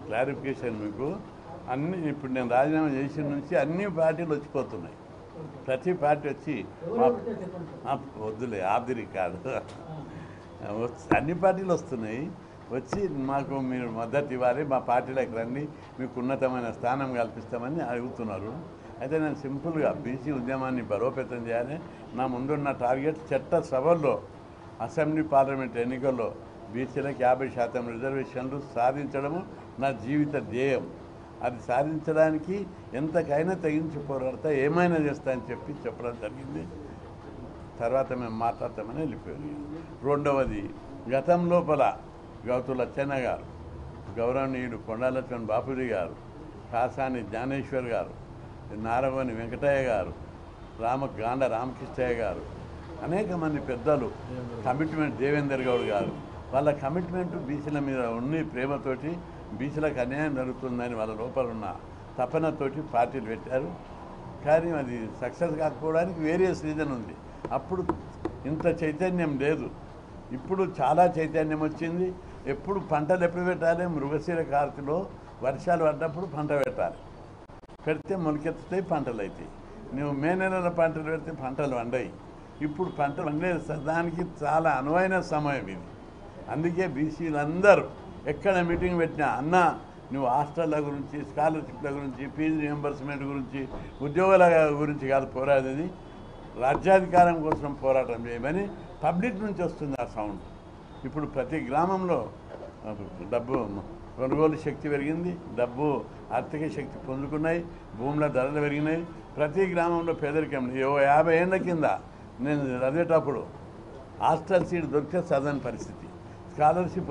Clarification మీకు అన్ని ఇప్పుడు నేను రాజీనామా చేసిన నుంచి అన్ని పార్టీలు వచ్చిపోతున్నాయి. ప్రతి పార్టీ వచ్చి వద్దులే ఆబ్దిరి కాదు, అన్ని పార్టీలు వస్తున్నాయి. వచ్చి మాకు మీరు మద్దతు ఇవ్వాలి, మా పార్టీలోకి రండి, మీకు ఉన్నతమైన స్థానం కల్పిస్తామని అడుగుతున్నారు. అయితే నేను సింపుల్గా బీసీ ఉద్యమాన్ని బలోపేతం చేయాలి. నా ముందున్న టార్గెట్ చట్టసభల్లో అసెంబ్లీ పార్లమెంట్ ఎన్నికల్లో బీసీలకు 50% రిజర్వేషన్లు సాధించడము నా జీవిత ధ్యేయం. అది సాధించడానికి ఎంతకైనా తెగించి పోరాడతా, ఏమైనా చేస్తా అని చెప్పడం జరిగింది. తర్వాత మేము మాట్లాడతామని వెళ్ళిపోయారు. రెండవది, గతం లోపల గౌతు లచ్చన్న గారు, గౌరవనీయుడు కొండాలక్ష్మణ్ బాపూజీ గారు, కాసాని జ్ఞానేశ్వర్ గారు, నారవని వెంకటయ్య గారు, గాండ రామకృష్ణయ్య గారు, అనేక మంది పెద్దలు కమిట్మెంట్, దేవేందర్ గౌడ్ గారు, వాళ్ళ కమిట్మెంట్ బీసీల మీద ఉన్న ప్రేమతోటి బీసీలకు అన్యాయం జరుగుతుందని వాళ్ళ లోపల ఉన్న తపనతోటి పార్టీలు పెట్టారు. కానీ అది సక్సెస్ కాకపోవడానికి వేరియస్ రీజన్ ఉంది. అప్పుడు ఇంత చైతన్యం లేదు, ఇప్పుడు చాలా చైతన్యం వచ్చింది. ఎప్పుడు పంటలు ఎప్పుడు పెట్టాలి? మృగశిర కార్తెలో వర్షాలు పడ్డప్పుడు పంట పెట్టాలి. పెడితే మొలకెత్తుతాయి, పంటలు అవుతాయి. నువ్వు మే నెలలో పంటలు పెడితే పంటలు వండాయి. ఇప్పుడు పంటలు వండే దానికి చాలా అనువైన సమయం ఇది. అందుకే బీసీలందరూ ఎక్కడ మీటింగ్ పెట్టినా, అన్న నువ్వు హాస్టళ్ళ గురించి, స్కాలర్షిప్ల గురించి, ఫీజు రియంబర్స్మెంట్ గురించి, ఉద్యోగాల గురించి కాదు పోరాడేది, రాజ్యాధికారం కోసం పోరాటం చేయమని పబ్లిక్ నుంచి వస్తుంది ఆ సౌండ్. ఇప్పుడు ప్రతి గ్రామంలో డబ్బు కొనుగోలు శక్తి పెరిగింది, డబ్బు ఆర్థిక శక్తి పొందుకున్నాయి, భూముల ధరలు పెరిగినాయి. ప్రతి గ్రామంలో పేదరికం. 50 ఏళ్ళ కింద నేను చదివేటప్పుడు హాస్టల్ సీట్ దొరికితే చదవని పరిస్థితి, స్కాలర్షిప్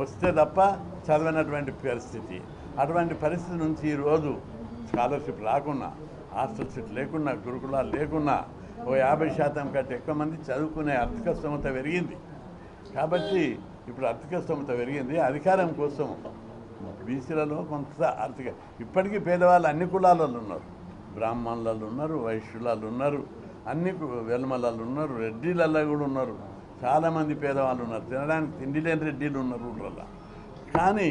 వస్తే తప్ప చదవనటువంటి పరిస్థితి. అటువంటి పరిస్థితి నుంచి ఈరోజు స్కాలర్షిప్ రాకున్నా, హాస్టల్ సీట్ లేకున్నా, గురుకులాలు లేకున్నా 50% కంటే ఎక్కువ మంది చదువుకునే ఆర్థిక స్తోమత పెరిగింది. కాబట్టి ఇప్పుడు ఆర్థిక స్తోమత పెరిగింది. అధికారం కోసం బీసీలలో కొంత ఇప్పటికీ పేదవాళ్ళు అన్ని కులాలలో ఉన్నారు. బ్రాహ్మణులలో ఉన్నారు, వైశ్యులలో ఉన్నారు, అన్ని వెల్మలలో ఉన్నారు, రెడ్డిలలో కూడా ఉన్నారు. చాలామంది పేదవాళ్ళు ఉన్నారు. తినడానికి తిండి లేని రెడ్డిలు ఉన్నారు ఊళ్ళల్లో. కానీ